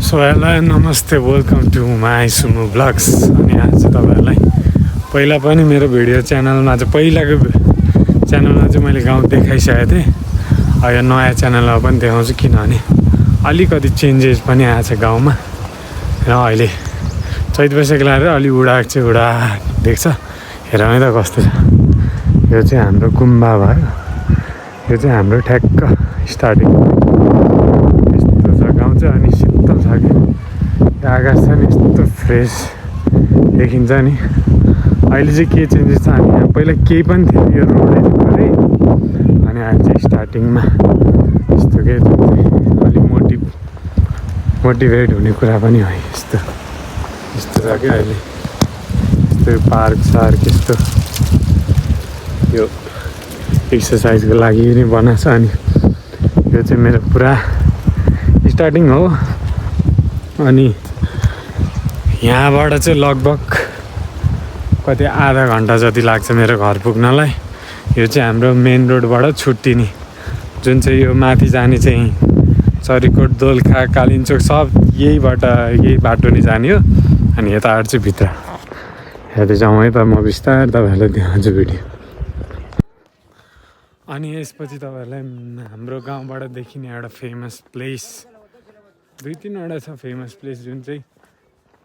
So hello नमस्ते welcome to my सुमु blogs. अनि आज चाहिँ तपाईँहरूलाई पहिला पनि मेरो भिडियो च्यानलमा चाहिँ पहिलाको च्यानलमा चाहिँ मैले गाउँ देखाइसकेको थिएँ। यो नयाँ च्यानलमा पनि देखाउँछु किनभने अलिकति चेन्जेस पनि आएको छ गाउँमा र अहिले चैत वैशाख लगाएर अलि उडाएको चाहिँ उडा देख्छ। हेर है त कस्तो छ। यो चाहिँ हाम्रो गुम्बा भयो। यो चाहिँ हाम्रो ठ्याक्क स्टार्टिङ यस्तो छ गाउँ चाहिँ। अनि शीतल छ कि आकाश छ नि यस्तो फ्रेस देखिन्छ नि। अहिले चाहिँ के चेन्जेस छ भने यहाँ पहिला केही पनि थियो, यो रोडै थियो है। अनि अहिले चाहिँ स्टार्टिङमा यस्तो के अलिक मोटिभेट हुने कुरा पनि हो। यस्तो यस्तो छ क्या अहिले। यस्तो पार्क सार्क यस्तो यो एक्सर्साइजको लागि नै बनाएको छ। अनि यो चाहिँ मेरो पुरा स्टार्टिङ हो। अनि यहाँबाट चाहिँ लगभग कति आधा घन्टा जति लाग्छ मेरो घर पुग्नलाई। यो चाहिँ हाम्रो मेन रोडबाट छुट्टिने जुन चाहिँ यो माथि जाने चाहिँ चरीकोट दोलखा कालिम्चोक सब यही बाटो नै जाने हो। अनि यताबाट चाहिँ भित्र हेर्दै जाउँ है त। म बिस्तारै तपाईँहरूलाई देखाउँछु भिडियो। अनि यसपछि तपाईँहरूलाई हाम्रो गाउँबाट देखिने एउटा फेमस प्लेस, दुई तिनवटा छ फेमस प्लेस जुन चाहिँ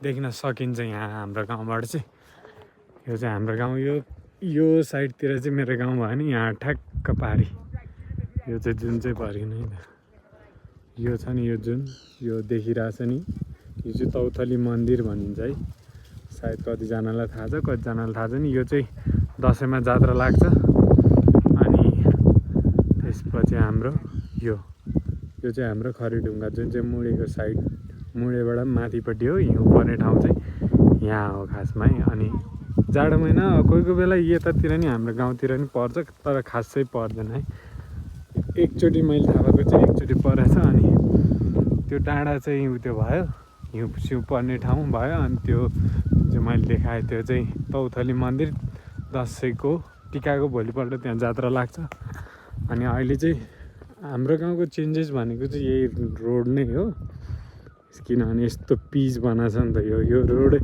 देख्न सकिन्छ यहाँ हाम्रो गाउँबाट चाहिँ। यो चाहिँ हाम्रो गाउँ। यो साइडतिर चाहिँ मेरो गाउँ भयो नि, यहाँ ठ्याक्क पारि यो चाहिँ जुन चाहिँ भरिन यो छ नि, यो जुन यो देखिरहेछ नि, यो चाहिँ तौथली मन्दिर भनिन्छ है। सायद कतिजनालाई थाहा छ कतिजनालाई थाहा छैन। यो चाहिँ दसैँमा जात्रा लाग्छ। अनि त्यसपछि हाम्रो यो चाहिँ हाम्रो खरीढुङ्गा जुन चाहिँ मुडेको साइड, मुडेबाट माथिपट्टि हो। हिउँ पर्ने ठाउँ चाहिँ यहाँ हो खासमा है। अनि जाडो महिना कोही कोही बेला यतातिर नि हाम्रो गाउँतिर नि पर्छ, तर खासै पर्दैन है। एकचोटि मैले थाहा भएको चाहिँ एकचोटि परेछ। अनि त्यो डाँडा चाहिँ त्यो भयो, हिउँ सिउँ पर्ने ठाउँ भयो। अनि त्यो चाहिँ मैले देखाएँ त्यो चाहिँ तौथली मन्दिर। दसैँको टिकाको भोलिपल्ट त्यहाँ जात्रा लाग्छ। अनि अहिले चाहिँ हाम्रो गाउँको चेन्जेस भनेको चाहिँ यही रोड नै हो। किनभने यस्तो पिच बनाएको छ नि त यो रोड।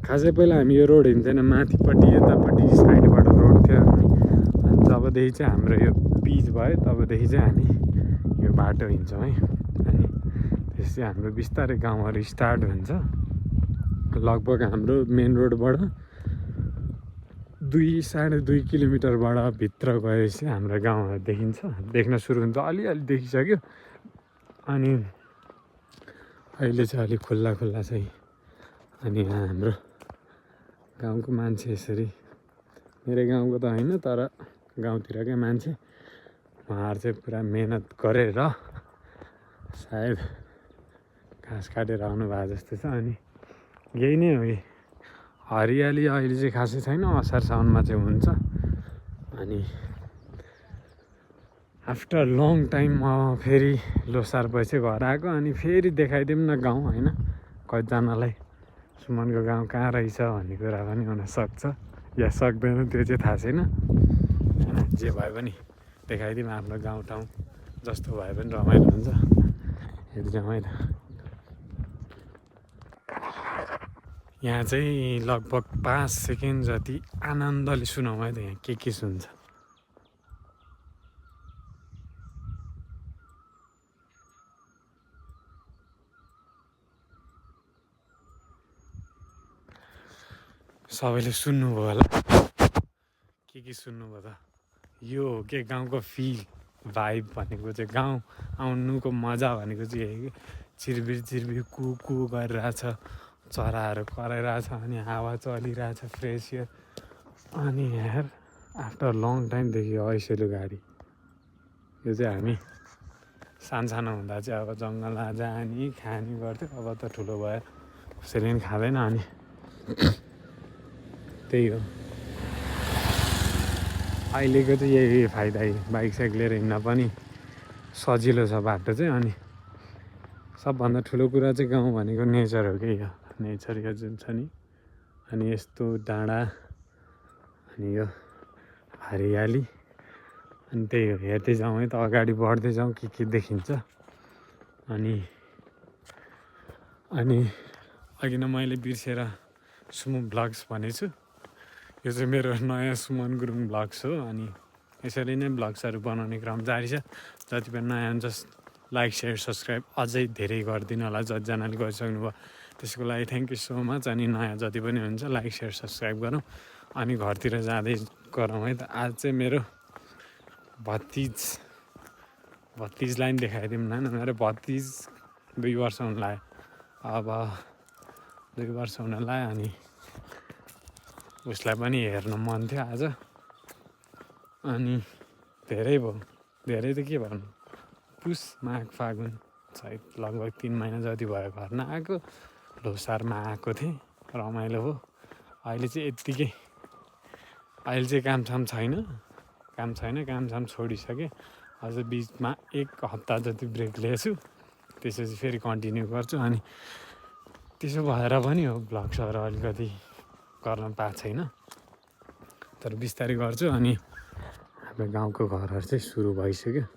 खासै पहिला हामी यो रोड हिँड्थेन, माथिपट्टि यतापट्टि साइडबाट रोड थियो। अनि जबदेखि चाहिँ हाम्रो यो पिच भयो तबदेखि चाहिँ हामी यो बाटो हिँड्छौँ है। अनि त्यसपछि हाम्रो बिस्तारै गाउँहरू स्टार्ट हुन्छ। लगभग हाम्रो मेन रोडबाट 2-2.5 किलोमिटरबाट भित्र गएपछि हाम्रो गाउँहरू देखिन्छ, देख्न सुरु हुन्छ। अलिअलि देखिसक्यो। अनि अहिले चाहिँ अलिक खुल्ला छ। अनि यहाँ हाम्रो गाउँको मान्छे यसरी, मेरो गाउँको त होइन तर गाउँतिरकै मान्छे, उहाँहरू चाहिँ पुरा मेहनत गरेर सायद घाँस काटेर आउनु भएको जस्तो छ। अनि यही नै हो। हरियाली अहिले चाहिँ खासै छैन, असार साउनमा चाहिँ हुन्छ। अनि आफ्टर लङ टाइम म फेरि लोसार पछि घर आएको। अनि फेरि देखाइदिउँ न गाउँ होइन, कतिजनालाई सुमनको गाउँ कहाँ रहेछ भन्ने कुरा पनि हुनसक्छ या सक्दैन, त्यो चाहिँ थाहा छैन होइन। जे भए पनि देखाइदिउँ आफ्नो गाउँठाउँ जस्तो भए पनि रमाइलो हुन्छ। यति रमाइलो। यहाँ चाहिँ लगभग 5 सेकेन्ड जति आनन्दले सुनौँ है त यहाँ के सुन्छ। सबैले सुन्नुभयो होला के सुन्नुभयो त। यो हो के गाउँको फिल भाइब भनेको चाहिँ, गाउँ आउनुको मजा भनेको चाहिँ यही। चिरबिर कु गरिरहेछ, चराहरू कराइरहेछ, अनि हावा चलिरहेछ फ्रेस एयर। अनि यहाँ आफ्टर लङ टाइमदेखि ऐसेलु गाडी। यो चाहिँ हामी सानो हुँदा चाहिँ अब जङ्गलमा जाने खाने गर्थ्यो। अब त ठुलो भयो कसैले पनि खाँदैन। अनि त्यही हो अहिलेको चाहिँ यही फाइदा। बाइक साइक लिएर हिँड्न पनि सजिलो छ बाटो चाहिँ। अनि सबभन्दा ठुलो कुरा चाहिँ गाउँ भनेको नेचर हो कि, यो नेचर यो जुन छ नि। अनि यस्तो डाँडा अनि यो हरियाली। अनि त्यही हो, हेर्दै जाउँ है त, अगाडि बढ्दै जाउँ के देखिन्छ। अनि अनि अघि नै मैले बिर्सेर सुमन ब्लग्स भनेको छु। यो चाहिँ मेरो नयाँ सुमन गुरुङ ब्लग्स हो। अनि यसरी नै ब्लग्सहरू बनाउने क्रम जारी छ। जति पनि नयाँ हुन्छ लाइक सेयर सब्सक्राइब अझै धेरै गरिदिनु होला। जतिजनाले गरिसक्नु भयो त्यसको लागि थ्याङ्क यू सो मच। अनि नयाँ जति पनि हुन्छ लाइक सेयर सब्सक्राइब गरौँ अनि घरतिर जाँदै गरौँ है त। आज चाहिँ मेरो भतिजलाई पनि देखाइदिउँ न। मेरो भतिज 2 वर्ष हुन लाग्यो। अब 2 वर्ष हुन लाग्यो अनि उसलाई पनि हेर्न मन थियो आज। अनि धेरै भयो, धेरै त के भन्नु, पुस माघ फागुन सायद लगभग 3 महिना जति भयो घर नआएको। लोसारमा आएको थिएँ, रमाइलो हो। अहिले चाहिँ यत्तिकै, अहिले चाहिँ कामसाम छैन, कामसाम छोडिसकेँ। अझ बिचमा 1 हप्ता जति ब्रेक लिएछु, त्यसपछि फेरि कन्टिन्यू गर्छु। अनि त्यसो भएर पनि हो ब्लग्सहरू अलिकति गर्न पाएको छैन, तर बिस्तारै गर्छु। अनि हाम्रो गाउँको घरहरू चाहिँ सुरु भइसक्यो।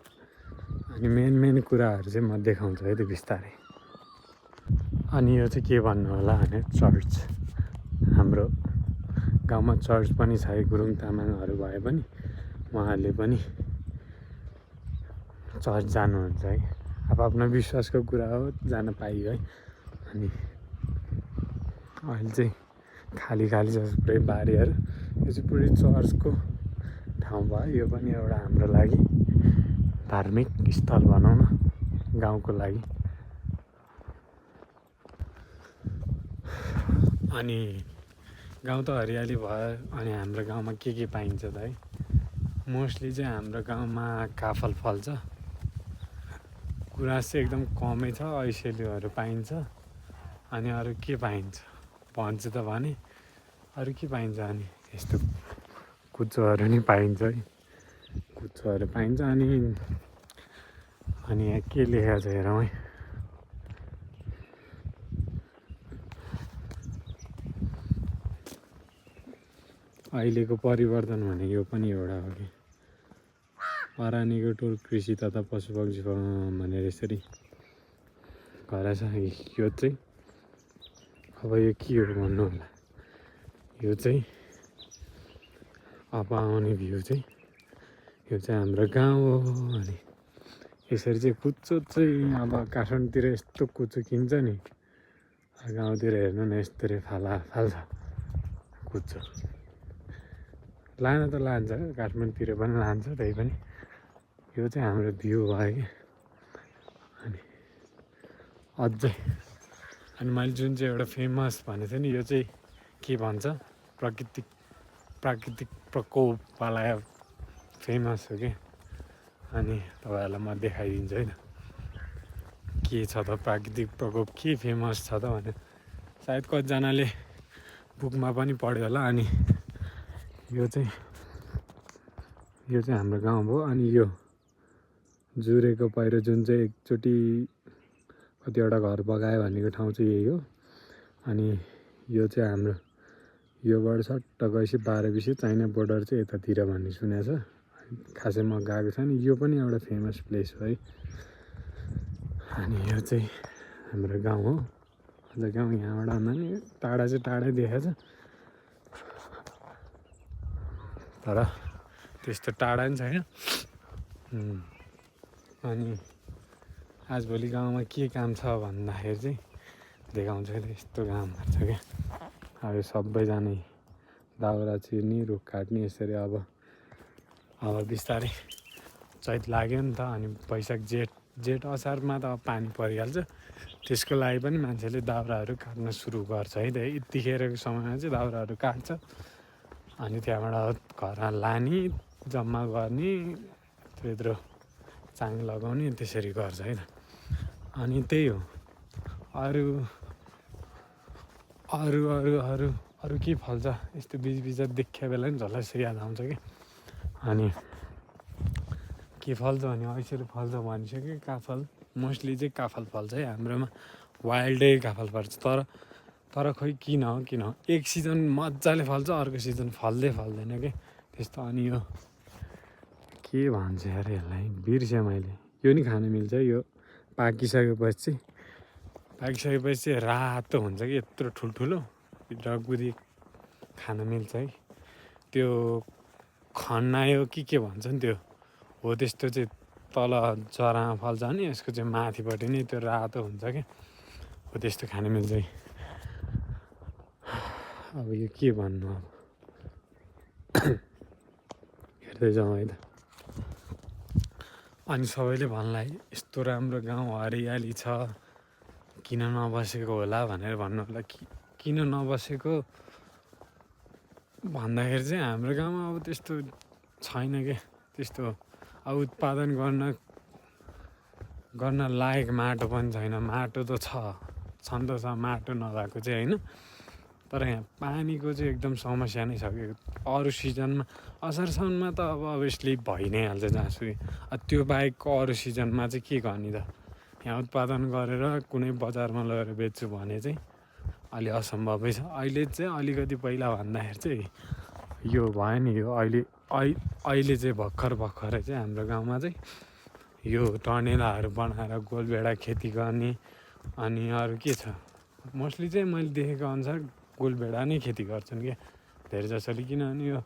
अनि मेन कुराहरू चाहिँ म देखाउँछु है त बिस्तारै। अनि यो चाहिँ के भन्नु होला भने चर्च, हाम्रो गाउँमा चर्च पनि छ है। गुरुङ तामाङहरू भए पनि उहाँहरूले पनि चर्च जानुहुन्छ है। आफ्नो विश्वासको कुरा हो, जान पाइयो है। अनि अहिले चाहिँ खाली छ पुरै बारीहरू। यो चाहिँ पुरै चर्चको ठाउँ भयो। यो पनि एउटा हाम्रो लागि धार्मिक स्थल भनौँ न, गाउँको लागि। अनि गाउँ त हरियाली भयो। अनि हाम्रो गाउँमा के पाइन्छ त है, मोस्टली चाहिँ हाम्रो गाउँमा काफल फल्छ, गुराँस चाहिँ एकदम कमै छ, ऐसेलुहरू पाइन्छ। अनि अरू के पाइन्छ भन्छु त भने, अरू के पाइन्छ अनि यस्तो कुचोहरू नि पाइन्छ है, कुचोहरू पाइन्छ। अनि यहाँ के लेखेको छ हेरौँ है। अहिलेको परिवर्तन भने यो पनि एउटा हो कि, अरानीको टोल कृषि तथा पशुपक्षी भनेर यसरी गरेछ। यो चाहिँ अब यो के हो भन्नु होला, यो चाहिँ अब आउने भ्यू चाहिँ यो चाहिँ हाम्रो गाउँ हो। अनि यसरी चाहिँ कुचो चाहिँ अब काठमाडौँतिर यस्तो कुचो किन्छ नि, गाउँतिर हेर्नु न यस्तरी फाल्छ कुचो। लान त लान्छ, काठमाडौँतिर पनि लान्छ, त्यही पनि यो चाहिँ हाम्रो भ्यू भयो कि। अनि अझै अनि मैले जुन चाहिँ एउटा फेमस भनेको थिएँ नि, यो चाहिँ के भन्छ, प्राकृतिक प्रकोपवाला फेमस हो कि। अनि तपाईँहरूलाई म देखाइदिन्छु है त के छ त प्राकृतिक प्रकोप, के फेमस छ त भने सायद कतिजनाले बुकमा पनि पढ्यो होला। अनि यो चाहिँ हाम्रो गाउँ हो। अनि यो जुरेको पहिरो जुन चाहिँ एकचोटि कतिवटा घर बगायो भनेको ठाउँ चाहिँ यही हो। अनि यो चाहिँ हाम्रो योबाट सट्ट गएपछि 12 चाइना बोर्डर चाहिँ यतातिर भन्ने सुनेको छ। खासै म गएको छैन, यो पनि एउटा फेमस प्लेस हो है। अनि यो चाहिँ हाम्रो गाउँ हो। अझ गाउँ यहाँबाट भन्दा नि टाढा चाहिँ टाढै देखाएको छ, तर त्यस्तो टाढा पनि छैन। अनि आजभोलि गाउँमा के काम छ भन्दाखेरि चाहिँ देखाउँछ कि यस्तो कामहरू छ क्या। अब यो सबैजना दाउरा चिर्ने, रुख काट्ने, यसरी अब बिस्तारै चैत लाग्यो नि त। अनि वैशाख जेठ असारमा त अब पानी परिहाल्छ, त्यसको लागि पनि मान्छेले दाउराहरू काट्न सुरु गर्छ है त। यतिखेरको समयमा चाहिँ दाउराहरू काट्छ, अनि त्यहाँबाट घरमा लाने, जम्मा गर्ने, त्यत्रो चाङ लगाउने, त्यसरी गर्छ है त। अनि त्यही हो। अरू के फल्छ यस्तो बिचबिच देखिया बेला नि झल्लै याद आउँछ कि। अनि के फल्छ भने ऐसेलु फल्छ भनिसक्यो, काफल मोस्टली चाहिँ काफल फल्छ है हाम्रोमा, वाइल्डै काफल पर्छ। तर खोइ किन हो एक सिजन मजाले फल्छ, अर्को सिजन फल्दैन कि त्यस्तो। अनि यो के भन्छ यार यसलाई, बिर्सेँ मैले। यो नि खानु मिल्छ, यो पाकिसकेपछि पाकिसकेपछि रातो हुन्छ कि यत्रो ठुल्ठुलो डगुदी खान मिल्छ है। त्यो खन्नायो के भन्छ नि त्यो हो, त्यस्तो चाहिँ तल जरामा फल्छ नि यसको चाहिँ माथिपट्टि नै त्यो रातो हुन्छ क्या, हो त्यस्तो खान मिल्छ है। अब यो के भन्नु, अब हेर्दै जाउँ है त। अनि सबैले भन्ला यस्तो राम्रो गाउँ हरियाली छ किन नबसेको होला भनेर भन्नु होला। किन नबसेको भन्दाखेरि चाहिँ हाम्रो गाउँमा अब त्यस्तो छैन क्या, त्यस्तो अब उत्पादन गर्न लायक माटो पनि छैन। माटो त छन् त छ, माटो नभएको चाहिँ होइन, तर यहाँ पानीको चाहिँ एकदम समस्या नै छ कि। अरू सिजनमा असार साउनमा त अब अभियसली भइ नै हाल्छ जहाँसुकै, त्यो बाहेकको अरू सिजनमा चाहिँ के गर्ने त। यहाँ उत्पादन गरेर कुनै बजारमा लगेर बेच्छु भने चाहिँ अलि असम्भवै छ। अहिले चाहिँ अलिकति पहिला भन्दाखेरि चाहिँ यो भयो नि, यो अहिले चाहिँ भर्खरै चाहिँ हाम्रो गाउँमा चाहिँ यो टर्नेलाहरू बनाएर गोलभेडा खेती गर्ने। अनि अरू के छ, मोस्टली चाहिँ मैले देखेको अनुसार गोलभेडा नै खेती गर्छन् क्या धेरै जसोले। किनभने यो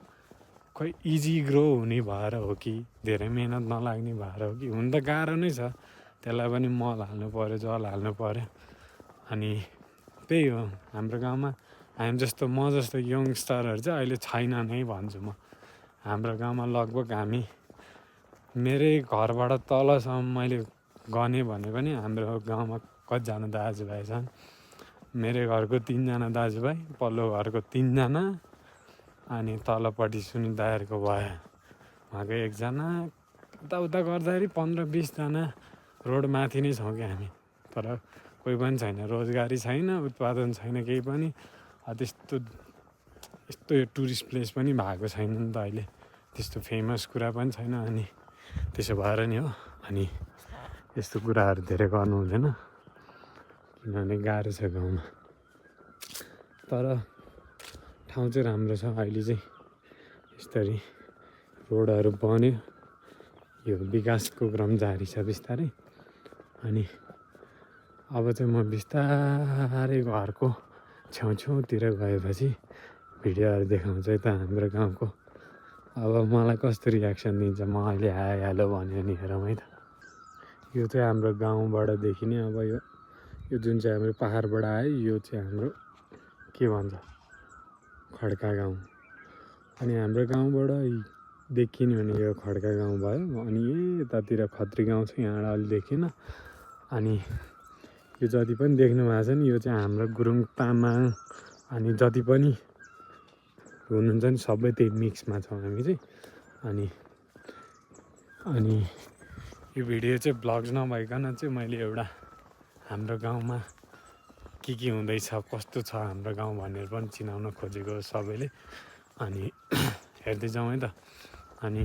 खोइ इजी ग्रो हुने भएर हो कि धेरै मेहनत नलाग्ने भएर हो कि, हुन त गाह्रो नै छ, त्यसलाई पनि मल हाल्नु पऱ्यो, जल हाल्नु पऱ्यो। अनि त्यही हो हाम्रो गाउँमा हामी जस्तो, म जस्तो यङस्टरहरू चाहिँ अहिले छैन नै भन्छु म। हाम्रो गाउँमा लगभग हामी, मेरै घरबाट तलसम्म मैले गने भने पनि हाम्रो गाउँमा कतिजना दाजुभाइ छन्। मेरो घरको 3जना दाजुभाइ, पल्लो घरको 3जना, अनि तलपट्टि सुनिल दाइहरूको भयो उहाँको 1जना, यताउता गर्दाखेरि 15-20जना रोडमाथि नै छौँ क्या हामी। तर कोही पनि छैन, रोजगारी छैन, उत्पादन छैन, केही पनि। यस्तो यो टुरिस्ट प्लेस पनि भएको छैन नि त अहिले, त्यस्तो फेमस कुरा पनि छैन। अनि त्यसो भएर नि हो, अनि यस्तो कुराहरू धेरै गर्नु हुँदैन किनभने गाह्रो छ गाउँमा। तर ठाउँ चाहिँ राम्रो छ अहिले चाहिँ, यस्तरी रोडहरू बन्यो, यो विकासको क्रम जारी छ बिस्तारै। अनि अब चाहिँ म बिस्तारै घरको छेउतिर गएपछि भिडियोहरू देखाउँछ त हाम्रो गाउँको। अब मलाई कस्तो रियाक्सन दिन्छ, म अहिले हेलो भन्यो नि हेरौँ है त। यो चाहिँ हाम्रो गाउँबाट देखिने, अब यो जुन चाहिँ हाम्रो पाहाडबाट आयो, यो चाहिँ हाम्रो के भन्छ खड्का गाउँ। अनि हाम्रो गाउँबाट देखिने भने यो खड्का गाउँ भयो। अनि यतातिर खत्री गाउँ छ, यहाँबाट अलि देखिन। अनि यो जति पनि देख्नु भएको छ नि, यो चाहिँ हाम्रो गुरुङ तामाङ अनि जति पनि हुनुहुन्छ नि सबै त्यही मिक्समा छौँ हामी चाहिँ। अनि यो भिडियो चाहिँ भ्लग्स नभइकन चाहिँ मैले एउटा हाम्रो गाउँमा के हुँदैछ, कस्तो छ हाम्रो गाउँ भनेर पनि चिनाउन खोजेको सबैले। अनि हेर्दै जाउँ है त। अनि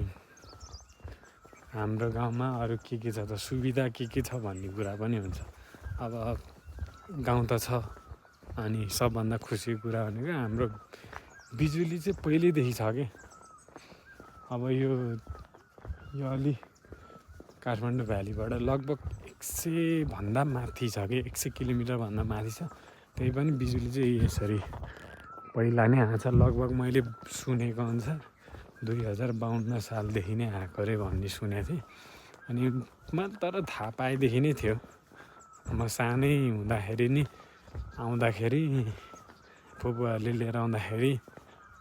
हाम्रो गाउँमा अरू के छ त, सुविधा के छ भन्ने कुरा पनि हुन्छ। अब गाउँ त छ, अनि सबभन्दा खुसीको कुरा भनेको हाम्रो बिजुली चाहिँ पहिल्यैदेखि छ कि। अब यो अलि काठमाडौँ भ्यालीबाट लगभग 100 भन्दा माथि छ कि, 100 किलोमिटर भन्दा माथि छ। त्यही पनि बिजुली चाहिँ यसरी पहिला नै आएको छ। लगभग मैले सुनेको अनुसार 2052 सालदेखि नै आएको अरे भन्ने सुनेको थिएँ। अनि तर थाहा पाएदेखि नै थियो, म सानै हुँदाखेरि नि आउँदाखेरि फुपूहरूले लिएर आउँदाखेरि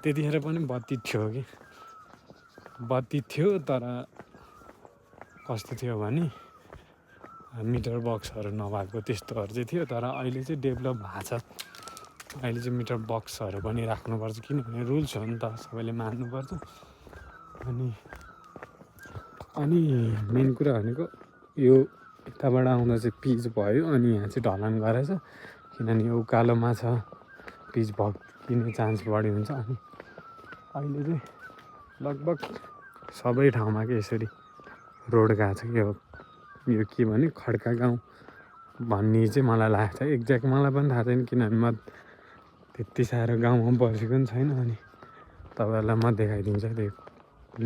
त्यतिखेर पनि बत्ती थियो तर कस्तो थियो भने मिटर बक्सहरू नभएको त्यस्तोहरू चाहिँ थियो। तर अहिले चाहिँ डेभलप भएको छ, अहिले चाहिँ मिटर बक्सहरू पनि राख्नुपर्छ किनभने रुल्स हो नि त, सबैले मान्नुपर्छ। अनि मेन कुरा भनेको यो यताबाट आउँदा चाहिँ पिच भयो, अनि यहाँ चाहिँ ढलान गरेछ किनभने यो उकालोमा छ, पिच भत्किने चान्स बढी हुन्छ। अनि अहिले चाहिँ लगभग सबै ठाउँमा के यसरी रोड गएको छ कि। यो के भने खड्का गाउँ भन्ने चाहिँ मलाई लाग्छ, एक्ज्याक्ट मलाई पनि थाहा छैन किनभने म त्यति साह्रो गाउँमा बसेको पनि छैन। अनि तपाईँहरूलाई म देखाइदिन्छु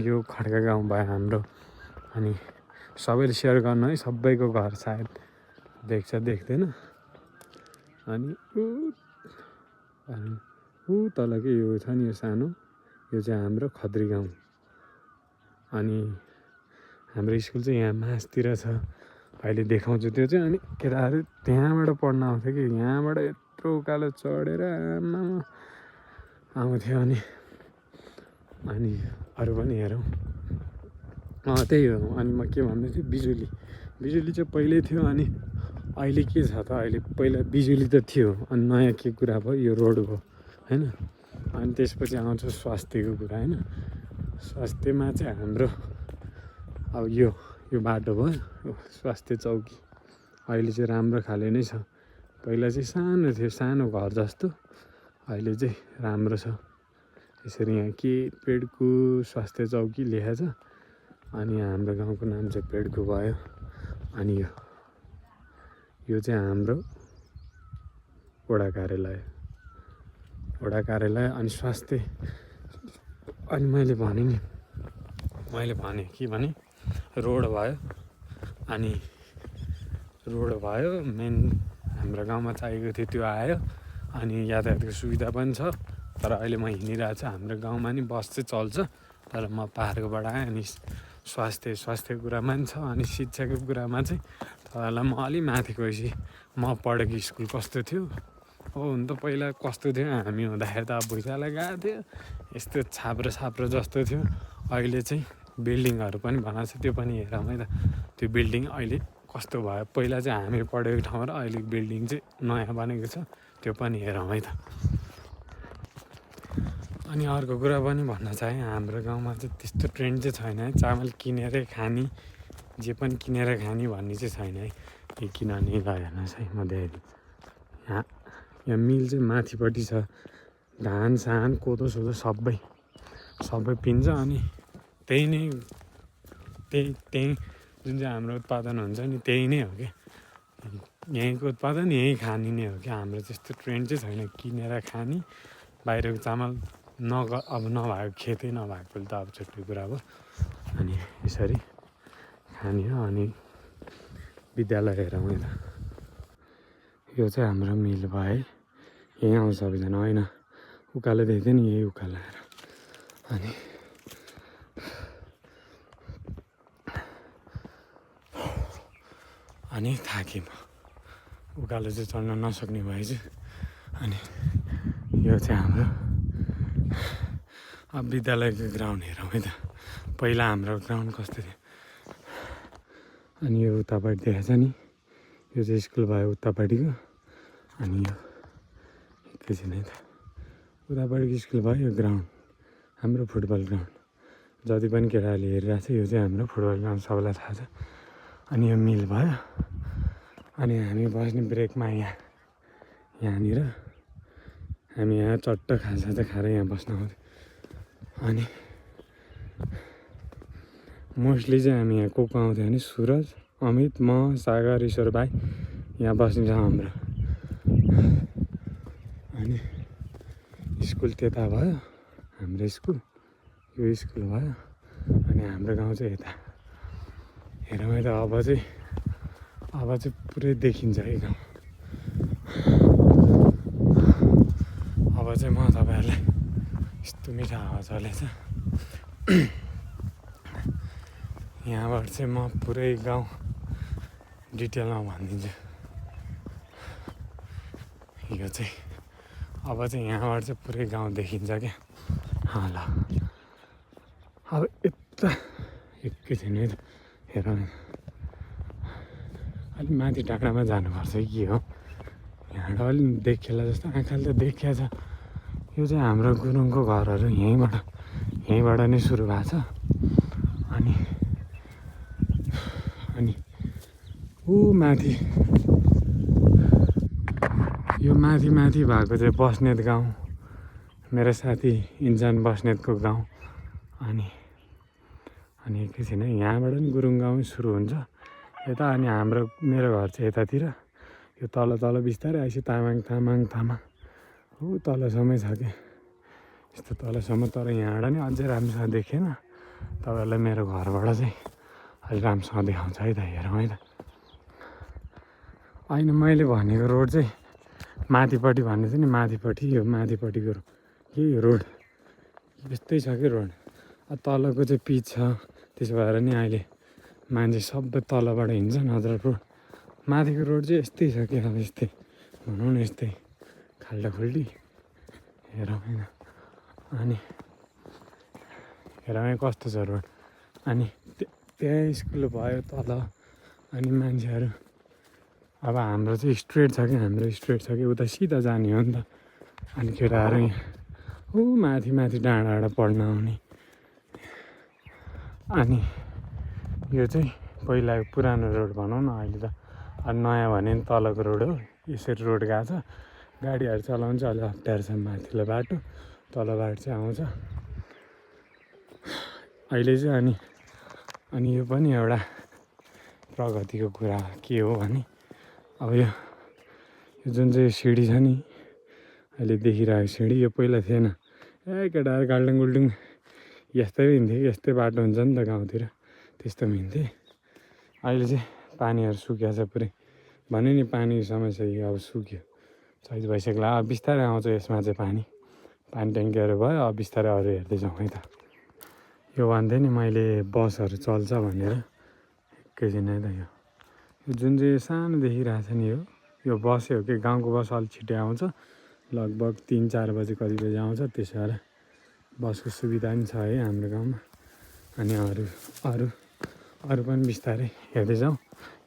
यो खड्का गाउँ भयो हाम्रो। अनि सबैले सेयर गर्नु है, सबैको घर सायद देख्छ देख्दैन। अनि ऊ तल के यो छ नि यो सानो यो चाहिँ हाम्रो खत्री गाउँ अनि हाम्रो स्कुल चाहिँ यहाँ मासतिर छ अहिले देखाउँछु त्यो चाहिँ अनि केटाहरू त्यहाँबाट पढ्न आउँथ्यो कि यहाँबाट यत्रो उकालो चढेर आमा आउँथ्यो अनि अरू पनि हेरौँ त्यही हो अनि म के भन्दै थिएँ बिजुली चाहिँ पहिल्यै थियो अनि अहिले के छ त अहिले पहिला बिजुली त थियो अनि नयाँ के कुरा भयो यो रोड भयो होइन अनि त्यसपछि आउँछ स्वास्थ्यको कुरा होइन स्वास्थ्यमा चाहिँ हाम्रो अब यो बाटो भयो स्वास्थ्य चौकी अहिले चाहिँ राम्रो खाले नै छ पहिला चाहिँ सानो थियो सानो घर जस्तो अहिले चाहिँ राम्रो छ यसरी यहाँ के पेड्कु स्वास्थ्य चौकी लेखेको छ अनि हाम्रो गाउँको नाम चाहिँ पेड्कु भयो अनि यो चाहिँ हाम्रो वडा कार्यालय अनि स्वास्थ्य अनि मैले भने कि भने रोड भयो मेन हाम्रो गाउँमा चाहिएको थियो त्यो आयो अनि यातायातको सुविधा पनि छ तर अहिले म हिँडिरहेको छु हाम्रो गाउँमा नि बस चाहिँ चल्छ तर म पाहाडकोबाट आएँ अनि स्वास्थ्यको कुरामा पनि छ अनि शिक्षाको कुरामा चाहिँ तपाईँहरूलाई म अलि माथि गएपछि म पढेको स्कुल कस्तो थियो हो हुन त पहिला कस्तो थियो हामी हुँदाखेरि त अब भुइँचालो गएको थियो यस्तो छाप्रो जस्तो थियो अहिले चाहिँ बिल्डिङहरू पनि बनाएको छ त्यो पनि हेरौँ है त त्यो बिल्डिङ अहिले कस्तो भयो पहिला चाहिँ हामी पढेको ठाउँ र अहिले बिल्डिङ चाहिँ नयाँ बनेको छ त्यो पनि हेरौँ है त अनि अर्को कुरा पनि भन्न चाहेँ हाम्रो गाउँमा चाहिँ त्यस्तो ट्रेन्ड चाहिँ छैन है चामल किनेरै खाने जे पनि किनेर खाने भन्ने चाहिँ छैन है यो किनभने हेर्नुहोस् है म देखाइदिन्छु यहाँ मिल चाहिँ माथिपट्टि छ धान सान कोदो सोदो सबै पिन्छ अनि त्यही जुन चाहिँ हाम्रो उत्पादन हुन्छ नि त्यही नै हो क्या यहीँको उत्पादन यहीँ खाने नै हो क्या हाम्रो त्यस्तो ट्रेन्ड चाहिँ छैन किनेर खाने बाहिरको चामल अब नभएको खेतै नभएकोले त अब छुट्टै कुरा भयो अनि यसरी खाने हो अनि विद्यालय हेरौँ यता यो चाहिँ हाम्रो मिल भयो है यहीँ आउँछ सबैजना होइन उकालो देख्थ्यो नि यही उकालो आएर अनि थाकेँ म उकालो चाहिँ चढ्न नसक्ने भएछु अनि यो चाहिँ हाम्रो अब विद्यालयको ग्राउन्ड हेरौँ है त पहिला हाम्रो ग्राउन्ड कस्तो थियो अनि यो उतापट्टि देखाएको छ नि यो चाहिँ स्कुल भयो उतापट्टिको अनि यो एकैछिन है त उतापट्टिको स्कुल भयो यो ग्राउन्ड हाम्रो फुटबल ग्राउन्ड जति पनि केटाहरूले हेरिरहेको छ यो चाहिँ हाम्रो फुटबल ग्राउन्ड सबैलाई थाहा छ अनि यो मिल भयो अनि हामी बस्ने ब्रेकमा यहाँनिर हामी यहाँ चट्ट खाजा चाहिँ खाएर यहाँ बस्न आउँथ्यो अनि मोस्टली चाहिँ हामी यहाँ को आउँथ्यो भने सुरज अमित म सागर ईश्वर भाइ यहाँ बस्ने छ हाम्रो अनि स्कुल त्यता भयो हाम्रो स्कुल यो स्कुल भयो अनि हाम्रो गाउँ चाहिँ यता हेरौँ है त अब चाहिँ पुरै देखिन्छ है गाउँ अब चाहिँ म तपाईँहरूलाई यस्तो मिठो हावा चलेछ यहाँबाट चाहिँ म पुरै गाउँ डिटेलमा भनिदिन्छु यो चाहिँ अब चाहिँ यहाँबाट चाहिँ पुरै गाउँ देखिन्छ क्या ल अब यता एकैछिन है त हेरौँ अलिक माथि डाँडामा जानुपर्छ के हो यहाँबाट अलिक देखिएला जस्तो आँखाले त देखिया छ यो चाहिँ हाम्रो गुरुङको घरहरू यहीँबाट नै सुरु भएको छ अनि ऊ माथि यो माथि भएको चाहिँ बस्नेत गाउँ मेरो साथी इन्जान बस्नेतको गाउँ अनि एकैछिन है यहाँबाट पनि गुरुङ गाउँ सुरु हुन्छ यता अनि मेरो घर चाहिँ यतातिर यो तल बिस्तारै आएपछि तामाङ ऊ तलसम्मै छ क्या यस्तो तलसम्म तर यहाँबाट नि अझै राम्रोसँग देखेन तपाईँहरूलाई मेरो घरबाट चाहिँ अलिक राम्रोसँग देखाउँछ है त हेरौँ है त होइन मैले भनेको रोड चाहिँ माथिपट्टि भन्ने चाहिँ नि माथिपट्टि यो माथिपट्टिको के रोड यस्तै छ कि रोड तलको चाहिँ पिच छ त्यसो भएर नि अहिले मान्छे सबै तलबाट हिँड्छ नत्र रोड माथिको रोड चाहिँ यस्तै छ कि अब यस्तै भनौँ न यस्तै खाल्डाखुल्डी हेरौँ होइन अनि हेरौँ कस्तो छ रोड अनि त्यहाँ स्कुल भयो तल अनि मान्छेहरू अब हाम्रो चाहिँ स्ट्रेट छ कि हाम्रो स्ट्रेट छ कि उता सिधा जाने हो नि त अनि केटाहरू ऊ माथि माथि डाँडाबाट पढ्न आउने अनि यो चाहिँ पहिला पुरानो रोड भनौँ न अहिले त अनि नयाँ भने नि तलको रोड हो यसरी रोड गएको छ गाडीहरू चलाउनु चाहिँ अलिक अप्ठ्यारो छ माथिल्लो बाटो तल बाटो चाहिँ आउँछ अहिले चाहिँ अनि यो पनि एउटा प्रगतिको कुरा के हो भने अब यो जुन चाहिँ सिँढी छ नि अहिले देखिरहेको सिँढी यो पहिला थिएन केटाहरू गाल्डुङ गुल्डुङ यस्तै हिँड्थे यस्तै बाटो हुन्छ नि त गाउँतिर त्यस्तोमा हिँड्थे अहिले चाहिँ पानीहरू सुकिया छ पुरै भने नि पानीको समस्या अब सुक्यो चैत भइसक्यो अब बिस्तारै आउँछ यसमा चाहिँ पानी ट्याङ्कीहरू भयो अब बिस्तारै अरू हेर्दैछौँ है त यो भन्थेँ नि मैले बसहरू चल्छ भनेर एकैछिन है त यो जुन चाहिँ सानो देखिरहेको छ नि यो बसै हो कि गाउँको बस अलिक छिट्टै आउँछ लगभग 3-4 बजी कति बजी आउँछ त्यसो भएर बसको सुविधा पनि छ है हाम्रो गाउँमा अनि अरू पनि बिस्तारै हेर्दै जाउँ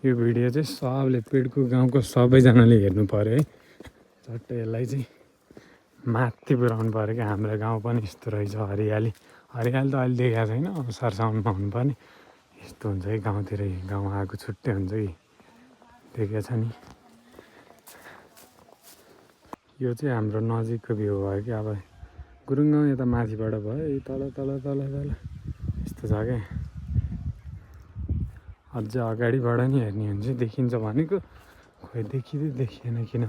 यो भिडियो चाहिँ सबले पेडको गाउँको सबैजनाले हेर्नु पऱ्यो है झट्ट यसलाई चाहिँ माथि पुऱ्याउनु पऱ्यो कि हाम्रो गाउँ पनि यस्तो रहेछ हरियाली त अहिले देखाएको छैन अब सरसाउनमा हुनुपर्ने यस्तो हुन्छ है गाउँतिर गाउँ आएको छुट्टै हुन्छ कि देखेको छ नि यो चाहिँ हाम्रो नजिकको भ्यू भयो कि अब गुरुङ गाउँ यता माथिबाट भयो तल यस्तो छ क्या अझ अगाडिबाट नि हेर्ने हो भने चाहिँ देखिन्छ भनेको खोइ देखिएन किन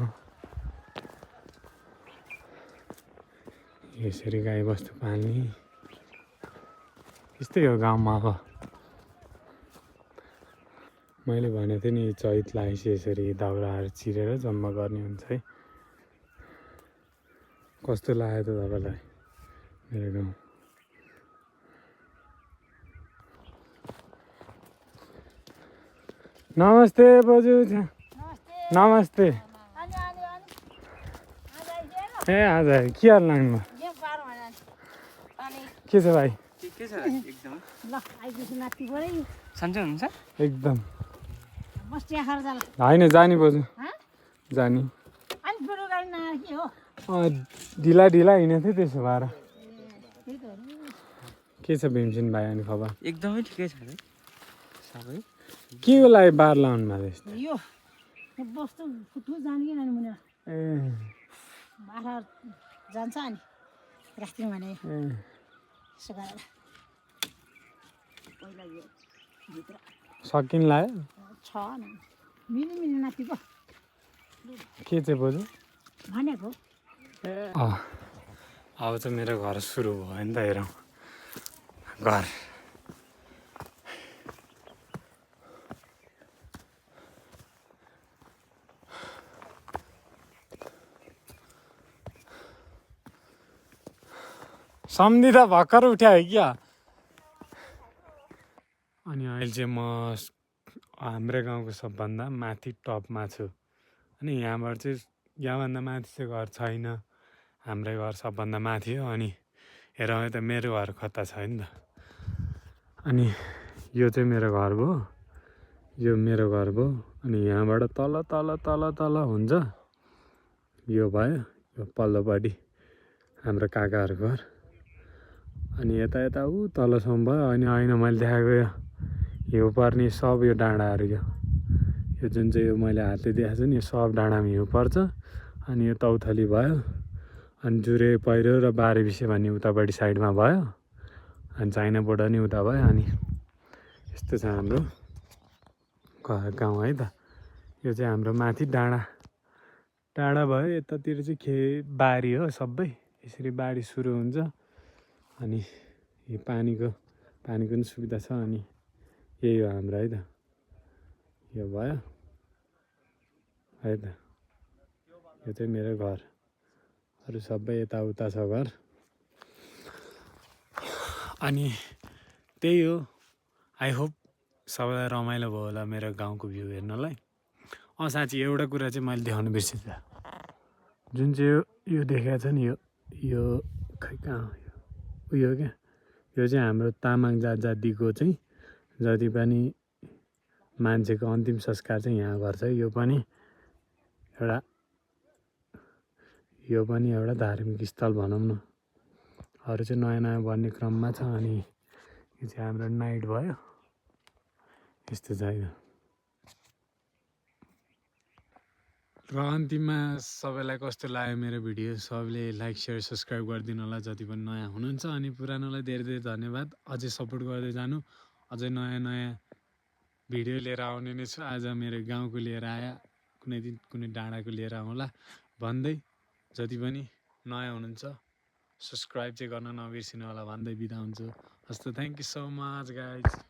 यसरी गाईबस्तु पाल्ने यस्तै हो गाउँमा अब मैले भनेको थिएँ नि चैत लागेपछि यसरी दाउराहरू चिरेर जम्मा गर्ने हुन्छ है कस्तो लाग्यो त तपाईँलाई मेरो गाउँ नमस्ते बोजू नमस्ते ए हजुर के हाल लाग्नु के छ भाइ एकदम होइन जानी बोजू जानी ढिला हिँडेको थिएँ त्यसो भएर के छ भीमसेन भाइ अनि खबर एकदमै ठिकै छ सबै के को लागि बार लाउनु भएको यो बस्तु फुट्नु जाने कि नानी मुना ए बाख्रा जान्छ अनि राख्थ्यौँ भने यसो गरेर पहिला यो भित्र सकिन लाग्यो छ मिल्ने नातिको के चाहिँ बोजू भनेको अब चाहिँ मेरो घर सुरु भयो नि त हेरौँ घर सम्झिँदा भर्खर उठ्यो क्या अनि अहिले चाहिँ म हाम्रो गाउँको सबभन्दा माथि टपमा छु अनि यहाँबाट चाहिँ यहाँभन्दा माथि चाहिँ घर छैन हाम्रै घर सबभन्दा माथि हो अनि हेरौँ त मेरो घर कता छ नि त अनि यो चाहिँ मेरो घर भयो यो मेरो घर भयो अनि यहाँबाट तल तल तल तल हुन्छ यो भयो यो पल्लोपट्टि हाम्रो काकाहरूको घर अनि यता ऊ तलसम्म भयो अनि होइन मैले देखाएको हिउँ पर्ने सब यो डाँडाहरू यो जुन चाहिँ यो मैले हातले देखाएको छु नि यो सब डाँडामा हिउँ पर्छ अनि यो तौथली भयो अनि जुरे पहिरो र बारेबिसे भन्ने उतापट्टि साइडमा भयो अनि चाइना बोर्डर नि उता भयो अनि यस्तो छ हाम्रो गाउँ है त यो चाहिँ हाम्रो माथि डाँडा भयो यतातिर चाहिँ बारी हो सबै यसरी बारी सुरु हुन्छ अनि यो पानीको पनि सुविधा छ अनि यही हो हाम्रो है त यो भयो है त यो चाहिँ मेरो घर, अरू सबै यताउता छ घर। अनि त्यही हो, आई होप सबैलाई रमाइलो भयो होला मेरो गाउँको भ्यू हेर्नलाई। साँच्ची एउटा कुरा चाहिँ मैले देखाउनु बिर्सिँछ, जुन चाहिँ यो देखाएको छ नि, यो खै कहाँ हो, उयो क्या, यो चाहिँ हाम्रो तामाङ जातिको चाहिँ जति पनि मान्छेको अन्तिम संस्कार चाहिँ यहाँ गर्छ। यो पनि एउटा धार्मिक स्थल भनौँ न। अरू चाहिँ नयाँ नयाँ बन्ने क्रममा छ। अनि यो चाहिँ हाम्रो नाइट भयो, यस्तो छ यो। र अन्तिममा सबैलाई कस्तो लाग्यो मेरो भिडियो, सबैले लाइक सेयर सब्सक्राइब गरिदिनु होला जति पनि नयाँ हुनुहुन्छ। अनि पुरानोलाई धेरै धेरै धन्यवाद, अझै सपोर्ट गर्दै जानु। अझै नयाँ नयाँ भिडियो लिएर आउने नै छु। आज मेरो गाउँको लिएर आया, कुनै दिन कुनै डाँडाको लिएर आउँला भन्दै, जति पनि नयाँ हुनुहुन्छ सब्सक्राइब चाहिँ गर्न नबिर्सिनु होला भन्दै बिदा हुन्छु। हस् त, thank you so much guys.